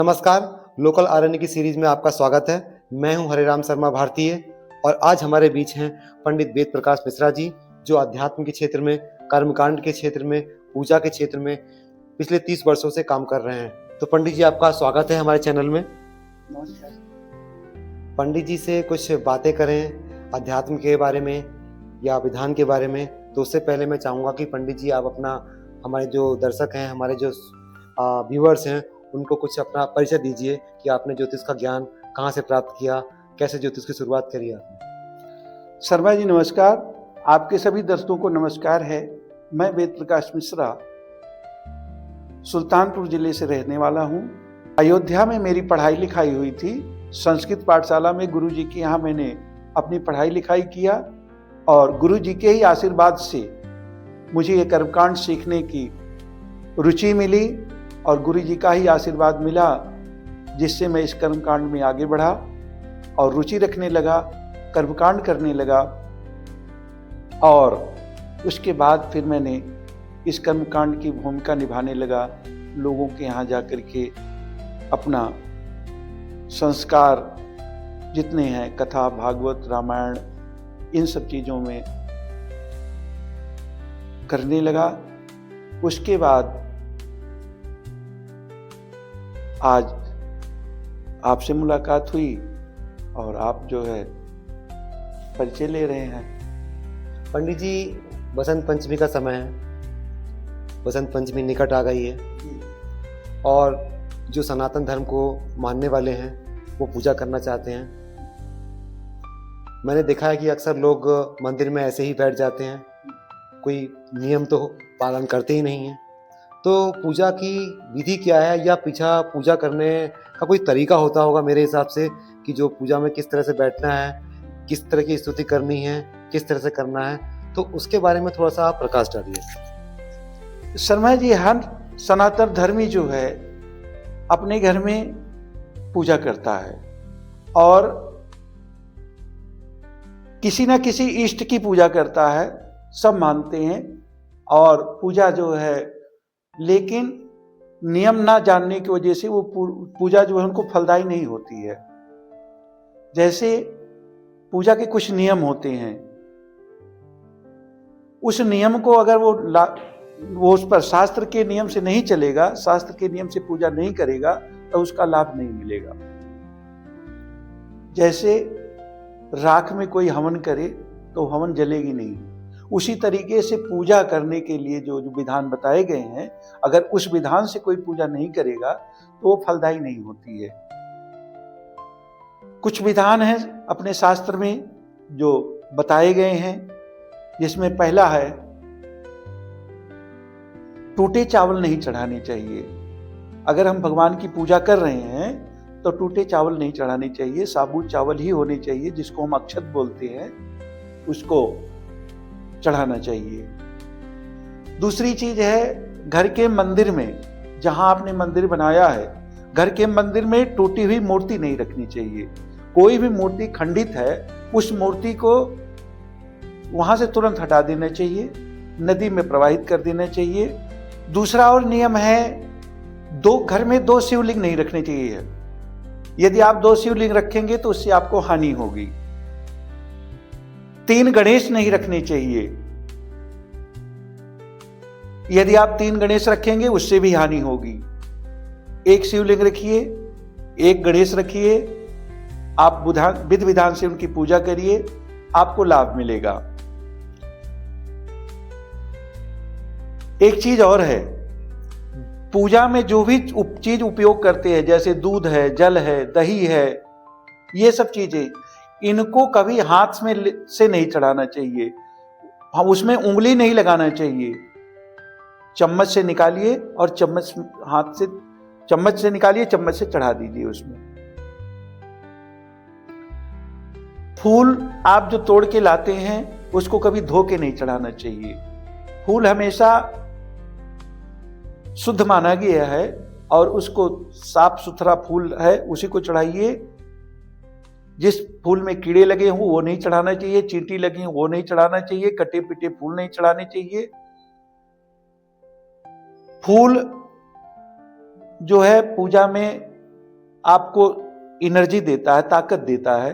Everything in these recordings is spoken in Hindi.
नमस्कार, लोकल आरण्य की सीरीज में आपका स्वागत है। मैं हूं हरिराम शर्मा भारतीय और आज हमारे बीच हैं पंडित वेद प्रकाश मिश्रा जी, जो अध्यात्म के क्षेत्र में, कर्मकांड के क्षेत्र में, पूजा के क्षेत्र में पिछले 30 वर्षों से काम कर रहे हैं। तो पंडित जी, आपका स्वागत है हमारे चैनल में। नमस्कार। पंडित जी से कुछ बातें करें अध्यात्म के बारे में या विधान के बारे में, तो उससे पहले मैं चाहूँगा कि पंडित जी आप अपना, हमारे जो दर्शक हैं, हमारे जो व्यूअर्स हैं, उनको कुछ अपना परिचय दीजिए कि आपने ज्योतिष का ज्ञान कहाँ से प्राप्त किया, कैसे ज्योतिष की शुरुआत करी आपने। शर्मा जी नमस्कार, आपके सभी दर्शकों को नमस्कार है। मैं वेद प्रकाश मिश्रा सुल्तानपुर जिले से रहने वाला हूँ। अयोध्या में मेरी पढ़ाई लिखाई हुई थी। संस्कृत पाठशाला में गुरु जी के यहाँ मैंने अपनी पढ़ाई लिखाई किया और गुरु जी के ही आशीर्वाद से मुझे ये कर्मकांड सीखने की रुचि मिली और गुरु जी का ही आशीर्वाद मिला, जिससे मैं इस कर्मकांड में आगे बढ़ा और रुचि रखने लगा, कर्मकांड करने लगा। और उसके बाद फिर मैंने इस कर्मकांड की भूमिका निभाने लगा। लोगों के यहाँ जाकर के अपना संस्कार जितने हैं, कथा, भागवत, रामायण, इन सब चीज़ों में करने लगा। उसके बाद आज आपसे मुलाकात हुई और आप जो है परिचय ले रहे हैं। पंडित जी, बसंत पंचमी का समय है, बसंत पंचमी निकट आ गई है और जो सनातन धर्म को मानने वाले हैं वो पूजा करना चाहते हैं। मैंने देखा है कि अक्सर लोग मंदिर में ऐसे ही बैठ जाते हैं, कोई नियम तो पालन करते ही नहीं हैं। तो पूजा की विधि क्या है, या पीछा पूजा करने का कोई तरीका होता होगा मेरे हिसाब से, कि जो पूजा में किस तरह से बैठना है, किस तरह की स्तुति करनी है, किस तरह से करना है, तो उसके बारे में थोड़ा सा आप प्रकाश डालिए। शर्मा जी, हर सनातन धर्मी जो है अपने घर में पूजा करता है और किसी ना किसी इष्ट की पूजा करता है, सब मानते हैं। और पूजा जो है, लेकिन नियम ना जानने की वजह से वो पूजा जो है उनको फलदायी नहीं होती है। जैसे पूजा के कुछ नियम होते हैं, उस नियम को अगर वो उस पर शास्त्र के नियम से नहीं चलेगा, शास्त्र के नियम से पूजा नहीं करेगा, तो उसका लाभ नहीं मिलेगा। जैसे राख में कोई हवन करे तो हवन जलेगी नहीं, उसी तरीके से पूजा करने के लिए जो विधान बताए गए हैं, अगर उस विधान से कोई पूजा नहीं करेगा तो वो फलदायी नहीं होती है। कुछ विधान हैं अपने शास्त्र में जो बताए गए हैं, जिसमें पहला है टूटे चावल नहीं चढ़ाने चाहिए। अगर हम भगवान की पूजा कर रहे हैं तो टूटे चावल नहीं चढ़ाने चाहिए, साबुत चावल ही होने चाहिए, जिसको हम अक्षत बोलते हैं, उसको चढ़ाना चाहिए। दूसरी चीज है, घर के मंदिर में, जहां आपने मंदिर बनाया है, घर के मंदिर में टूटी हुई मूर्ति नहीं रखनी चाहिए। कोई भी मूर्ति खंडित है, उस मूर्ति को वहां से तुरंत हटा देना चाहिए, नदी में प्रवाहित कर देना चाहिए। दूसरा और नियम है, घर में 2 शिवलिंग नहीं रखने चाहिए। यदि आप 2 शिवलिंग रखेंगे तो उससे आपको हानि होगी। 3 गणेश नहीं रखने चाहिए। यदि आप 3 गणेश रखेंगे उससे भी हानि होगी। 1 शिवलिंग रखिए, 1 गणेश रखिए, आप विधि विधान से उनकी पूजा करिए, आपको लाभ मिलेगा। एक चीज और है, पूजा में जो भी चीज उपयोग करते हैं, जैसे दूध है, जल है, दही है, ये सब चीजें, इनको कभी हाथ में से नहीं चढ़ाना चाहिए। हम उसमें उंगली नहीं लगाना चाहिए। चम्मच से निकालिए और चम्मच से निकालिए, चम्मच से चढ़ा दीजिए। उसमें फूल आप जो तोड़ के लाते हैं उसको कभी धो के नहीं चढ़ाना चाहिए। फूल हमेशा शुद्ध माना गया है और उसको साफ सुथरा फूल है उसी को चढ़ाइए। जिस फूल में कीड़े लगे हों वो नहीं चढ़ाना चाहिए, चींटी लगी हो वो नहीं चढ़ाना चाहिए, कटे पिटे फूल नहीं चढ़ाने चाहिए। फूल जो है पूजा में आपको एनर्जी देता है, ताकत देता है।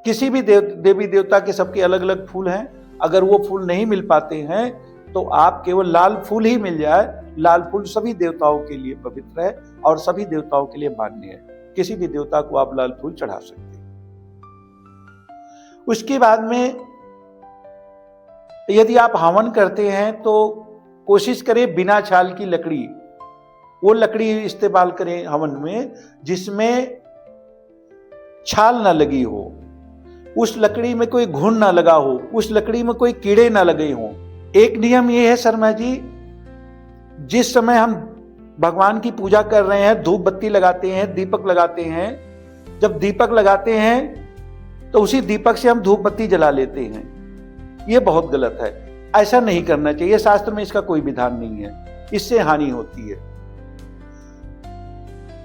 किसी भी देवी देवता के सबके अलग अलग फूल हैं, अगर वो फूल नहीं मिल पाते हैं तो आप केवल लाल फूल ही मिल जाए। लाल फूल सभी देवताओं के लिए पवित्र है और सभी देवताओं के लिए मान्य है। किसी भी देवता को आप लाल फूल चढ़ा सकते हैं। उसके बाद में यदि आप हवन करते हैं तो कोशिश करें बिना छाल की लकड़ी, वो लकड़ी इस्तेमाल करें हवन में जिसमें छाल ना लगी हो, उस लकड़ी में कोई घुन ना लगा हो, उस लकड़ी में कोई कीड़े ना लगे हों। एक नियम ये है शर्मा जी, जिस समय हम भगवान की पूजा कर रहे हैं, धूप बत्ती लगाते हैं, दीपक लगाते हैं, जब दीपक लगाते हैं तो उसी दीपक से हम धूप बत्ती जला लेते हैं। ये बहुत गलत है, ऐसा नहीं करना चाहिए। शास्त्र में इसका कोई विधान नहीं है, इससे हानि होती है।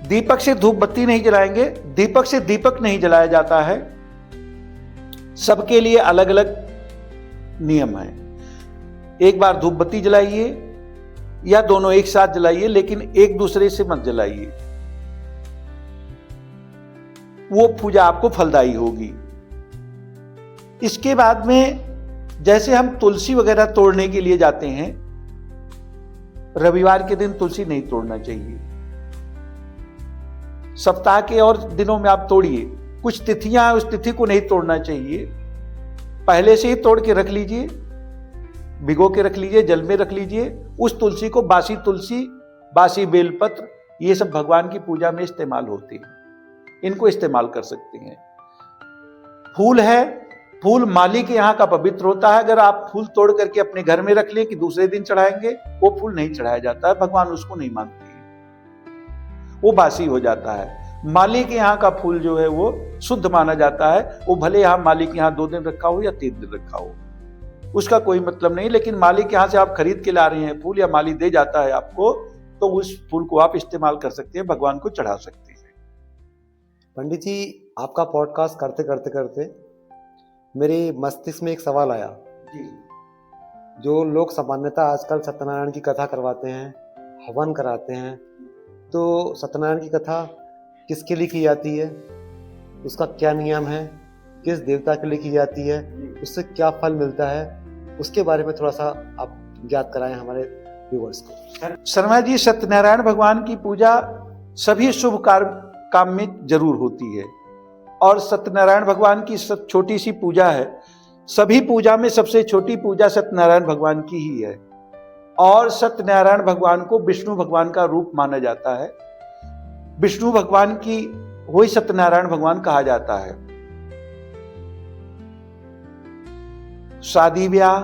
दीपक से धूप बत्ती नहीं जलाएंगे, दीपक से दीपक नहीं जलाया जाता है। सबके लिए अलग अलग नियम है। एक बार धूप बत्ती जलाइए या दोनों एक साथ जलाइए, लेकिन एक दूसरे से मत जलाइए, वो पूजा आपको फलदायी होगी। इसके बाद में जैसे हम तुलसी वगैरह तोड़ने के लिए जाते हैं, रविवार के दिन तुलसी नहीं तोड़ना चाहिए। सप्ताह के और दिनों में आप तोड़िए, कुछ तिथियां हैं उस तिथि को नहीं तोड़ना चाहिए। पहले से ही तोड़ के रख लीजिए, भिगो के रख लीजिए, जल में रख लीजिए। उस तुलसी को बासी तुलसी, बासी बेलपत्र, ये सब भगवान की पूजा में इस्तेमाल होते हैं, इनको इस्तेमाल कर सकते हैं। फूल है, फूल माली के यहाँ का पवित्र होता है। अगर आप फूल तोड़ करके अपने घर में रख लें कि दूसरे दिन चढ़ाएंगे, वो फूल नहीं चढ़ाया जाता है, भगवान उसको नहीं मानते हैं, वो बासी हो जाता है। माली के यहाँ का फूल जो है वो शुद्ध माना जाता है। वो भले यहाँ माली के यहाँ 2 दिन रखा हो या 3 दिन रखा हो, उसका कोई मतलब नहीं। लेकिन माली के यहाँ से आप खरीद के ला रहे हैं फूल, या माली दे जाता है आपको, तो उस फूल को आप इस्तेमाल कर सकते हैं, भगवान को चढ़ा सकते हैं। पंडित जी, आपका पॉडकास्ट करते करते करते मेरे मस्तिष्क में एक सवाल आया। जी। जो लोग सामान्यतः आजकल सत्यनारायण की कथा करवाते हैं, हवन कराते हैं, तो सत्यनारायण की कथा किसके लिए की जाती है, उसका क्या नियम है, किस देवता के लिए की जाती है, उससे क्या फल मिलता है, उसके बारे में थोड़ा सा आप ज्ञात कराएं हमारे व्यूअर्स को। शर्मा जी, सत्यनारायण भगवान की पूजा सभी शुभ काम में जरूर होती है, और सत्यनारायण भगवान की छोटी सी पूजा है। सभी पूजा में सबसे छोटी पूजा सत्यनारायण भगवान की ही है, और सत्यनारायण भगवान को विष्णु भगवान का रूप माना जाता है। विष्णु भगवान की वही सत्यनारायण भगवान कहा जाता है। शादी ब्याह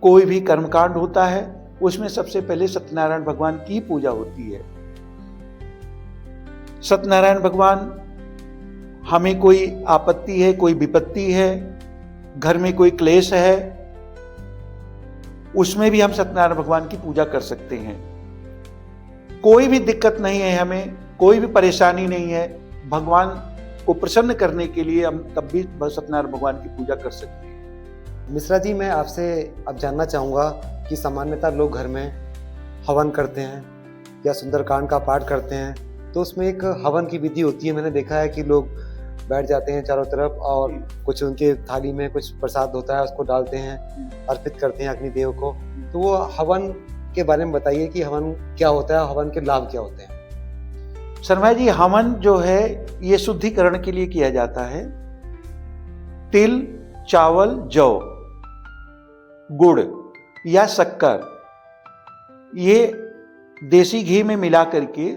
कोई भी कर्मकांड होता है, उसमें सबसे पहले सत्यनारायण भगवान की पूजा होती है। सत्यनारायण भगवान, हमें कोई आपत्ति है, कोई विपत्ति है, घर में कोई क्लेश है, उसमें भी हम सत्यनारायण भगवान की पूजा कर सकते हैं। कोई भी दिक्कत नहीं है, हमें कोई भी परेशानी नहीं है, भगवान को प्रसन्न करने के लिए हम तब भी सत्यनारायण भगवान की पूजा कर सकते हैं। मिश्रा जी, मैं आपसे अब जानना चाहूँगा कि सामान्यतः लोग घर में हवन करते हैं या सुंदरकांड का पाठ करते हैं, तो उसमें एक हवन की विधि होती है। मैंने देखा है कि लोग बैठ जाते हैं चारों तरफ और कुछ उनके थाली में कुछ प्रसाद होता है, उसको डालते हैं, अर्पित करते हैं अग्निदेव को। तो वो हवन के बारे में बताइए कि हवन क्या होता है, हवन के लाभ क्या होते हैं। शर्मा जी, हवन जो है ये शुद्धिकरण के लिए किया जाता है। तिल, चावल, जौ, गुड़ या शक्कर, ये देसी घी में मिला करके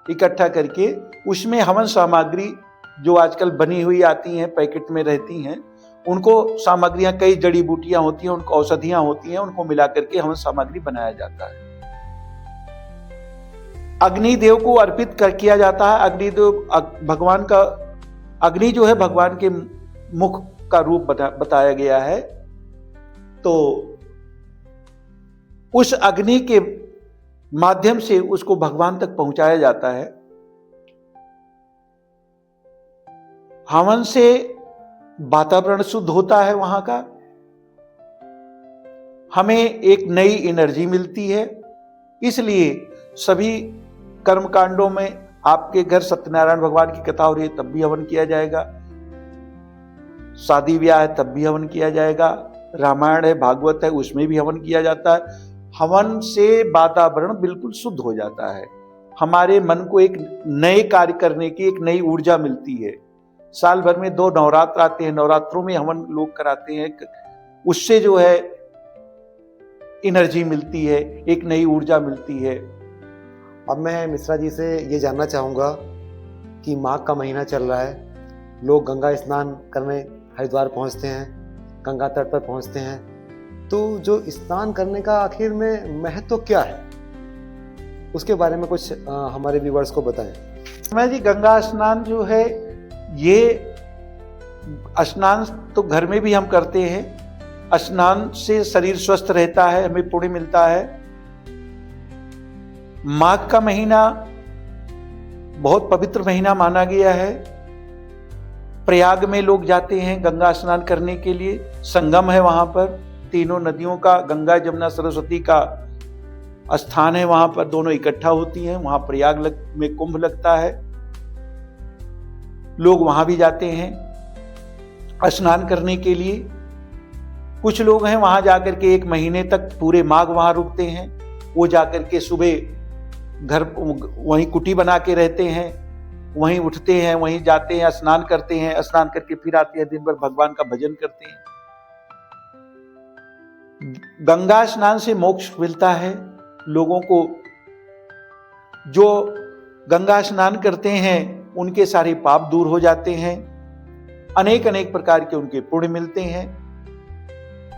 इकट्ठा करके उसमें हवन सामग्री जो आजकल बनी हुई आती हैं, पैकेट में रहती हैं, उनको सामग्रियां, कई जड़ी बूटियां होती हैं, उनको औषधियां होती हैं, उनको मिला करके हवन सामग्री बनाया जाता है। अग्निदेव को अर्पित किया जाता है। अग्निदेव भगवान का, अग्नि जो है भगवान के मुख का रूप बताया गया है, तो उस अग्नि के माध्यम से उसको भगवान तक पहुंचाया जाता है। हवन से वातावरण शुद्ध होता है वहां का, हमें एक नई एनर्जी मिलती है। इसलिए सभी कर्मकांडों में आपके घर सत्यनारायण भगवान की कथा हो रही है तब भी हवन किया जाएगा, शादी ब्याह है तब भी हवन किया जाएगा, रामायण है भागवत है उसमें भी हवन किया जाता है। हवन से वातावरण बिल्कुल शुद्ध हो जाता है, हमारे मन को एक नए कार्य करने की एक नई ऊर्जा मिलती है। साल भर में 2 नवरात्र आते हैं, नवरात्रों में हवन लोग कराते हैं, उससे जो है एनर्जी मिलती है, एक नई ऊर्जा मिलती है। अब मैं मिश्रा जी से ये जानना चाहूँगा कि माघ का महीना चल रहा है, लोग गंगा स्नान करने हरिद्वार पहुँचते हैं, गंगा तट पर पहुँचते हैं, तो जो स्नान करने का आखिर में महत्व क्या है, उसके बारे में कुछ हमारे व्यूवर्स को बताएं। मैं जी, गंगा स्नान जो है ये स्नान तो घर में भी हम करते हैं। स्नान से शरीर स्वस्थ रहता है, हमें पुण्य मिलता है। माघ का महीना बहुत पवित्र महीना माना गया है। प्रयाग में लोग जाते हैं गंगा स्नान करने के लिए, संगम है वहां पर, तीनों नदियों का, गंगा जमुना सरस्वती का स्थान है, वहां पर दोनों इकट्ठा होती हैं। वहां प्रयाग में कुंभ लगता है, लोग वहां भी जाते हैं स्नान करने के लिए। कुछ लोग हैं वहां जाकर के 1 महीने तक पूरे माघ वहां रुकते हैं। वो जाकर के सुबह घर वहीं कुटी बना के रहते हैं, वहीं उठते हैं, वहीं जाते हैं, स्नान करते हैं, स्नान करके फिर आते हैं, दिन भर भगवान का भजन करते हैं। गंगा स्नान से मोक्ष मिलता है लोगों को। जो गंगा स्नान करते हैं उनके सारे पाप दूर हो जाते हैं, अनेक अनेक प्रकार के उनके पुण्य मिलते हैं।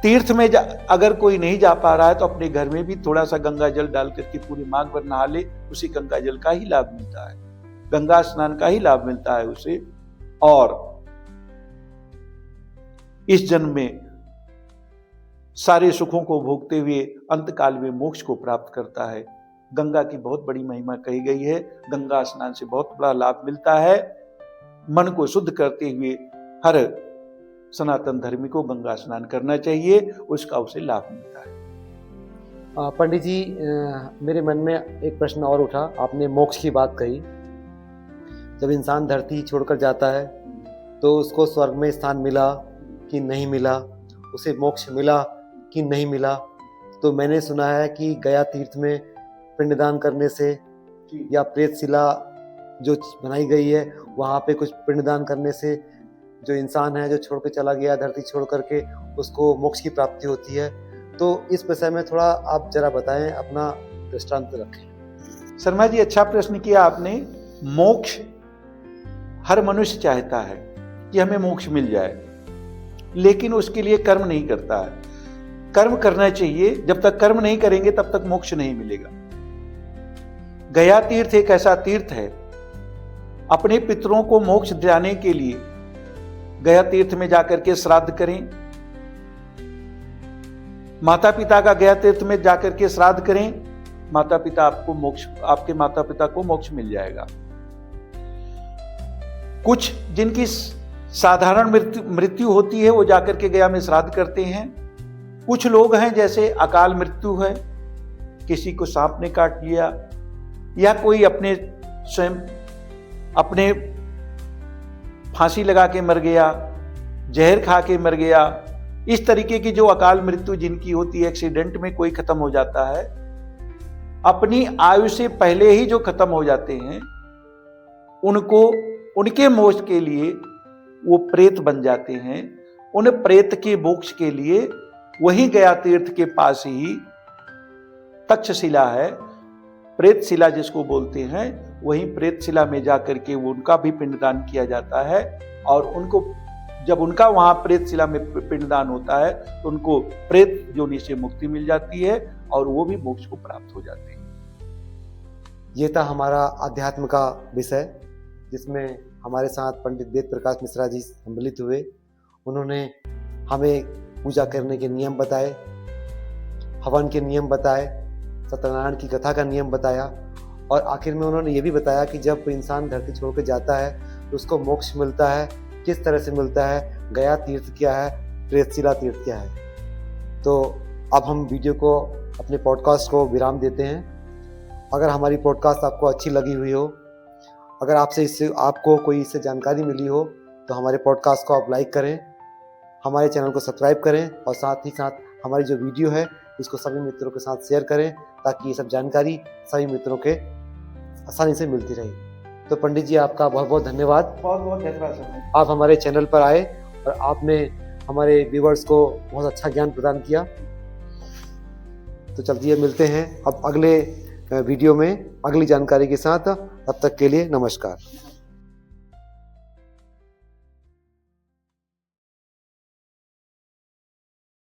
तीर्थ में अगर कोई नहीं जा पा रहा है तो अपने घर में भी थोड़ा सा गंगा जल डाल करके पूरे माघ भर नहा ले, उसी गंगा जल का ही लाभ मिलता है, गंगा स्नान का ही लाभ मिलता है उसे। और इस जन्म में सारे सुखों को भोगते हुए अंत काल में मोक्ष को प्राप्त करता है। गंगा की बहुत बड़ी महिमा कही गई है। गंगा स्नान से बहुत बड़ा लाभ मिलता है। मन को शुद्ध करते हुए हर सनातन धर्मी को गंगा स्नान करना चाहिए, उसका उसे लाभ मिलता है। पंडित जी, मेरे मन में एक प्रश्न और उठा। आपने मोक्ष की बात कही। जब इंसान धरती छोड़कर जाता है तो उसको स्वर्ग में स्थान मिला कि नहीं मिला, उसे मोक्ष मिला कि नहीं मिला। तो मैंने सुना है कि गया तीर्थ में पिंडदान करने से या प्रेतशिला जो बनाई गई है वहाँ पे कुछ पिंडदान करने से जो इंसान है जो छोड़ के चला गया धरती छोड़ करके, उसको मोक्ष की प्राप्ति होती है। तो इस विषय में थोड़ा आप जरा बताएं, अपना दृष्टांत रखें। शर्मा जी, अच्छा प्रश्न किया आपने। मोक्ष हर मनुष्य चाहता है कि हमें मोक्ष मिल जाए, लेकिन उसके लिए कर्म नहीं करता है। कर्म करना चाहिए, जब तक कर्म नहीं करेंगे तब तक मोक्ष नहीं मिलेगा। गया तीर्थ एक ऐसा तीर्थ है, अपने पितरों को मोक्ष दिलाने के लिए गया तीर्थ में जाकर के श्राद्ध करें, माता पिता का गया तीर्थ में जाकर के श्राद्ध करें, माता पिता आपको मोक्ष, आपके माता पिता को मोक्ष मिल जाएगा। कुछ जिनकी साधारण मृत्यु होती है वो जाकर के गया में श्राद्ध करते हैं। कुछ लोग हैं जैसे अकाल मृत्यु है, किसी को सांप ने काट लिया या कोई अपने स्वयं अपने फांसी लगा के मर गया, जहर खा के मर गया, इस तरीके की जो अकाल मृत्यु जिनकी होती है, एक्सीडेंट में कोई खत्म हो जाता है, अपनी आयु से पहले ही जो खत्म हो जाते हैं, उनको उनके मोक्ष के लिए वो प्रेत बन जाते हैं। उन प्रेत के मोक्ष के लिए वही गया तीर्थ के पास ही तक्षशिला है, प्रेतशिला जिसको बोलते हैं, वही प्रेतशिला में जाकर के वो उनका भी पिंडदान किया जाता है। और उनको जब उनका वहां प्रेतशिला में पिंडदान होता है तो उनको प्रेत योनि से मुक्ति मिल जाती है और वो भी मोक्ष को प्राप्त हो जाते हैं। ये था हमारा अध्यात्म का विषय, जिसमें हमारे साथ पंडित वेद प्रकाश मिश्रा जी सम्मिलित हुए। उन्होंने हमें पूजा करने के नियम बताए, हवन के नियम बताए, सत्यनारायण की कथा का नियम बताया और आखिर में उन्होंने ये भी बताया कि जब इंसान धरती छोड़ के जाता है तो उसको मोक्ष मिलता है, किस तरह से मिलता है, गया तीर्थ क्या है, प्रेतशिला तीर्थ क्या है। तो अब हम वीडियो को, अपने पॉडकास्ट को विराम देते हैं। अगर हमारी पॉडकास्ट आपको अच्छी लगी हुई हो, अगर आपको कोई इससे जानकारी मिली हो तो हमारे पॉडकास्ट को आप लाइक करें, हमारे चैनल को सब्सक्राइब करें और साथ ही साथ हमारी जो वीडियो है इसको सभी मित्रों के साथ शेयर करें ताकि ये सब जानकारी सभी मित्रों के आसानी से मिलती रहे। तो पंडित जी आपका बहुत बहुत धन्यवाद। बहुत बहुत धन्यवाद। आप हमारे चैनल पर आए और आपने हमारे व्यूवर्स को बहुत अच्छा ज्ञान प्रदान किया। तो चलिए मिलते हैं अब अगले वीडियो में अगली जानकारी के साथ। तब तक के लिए नमस्कार।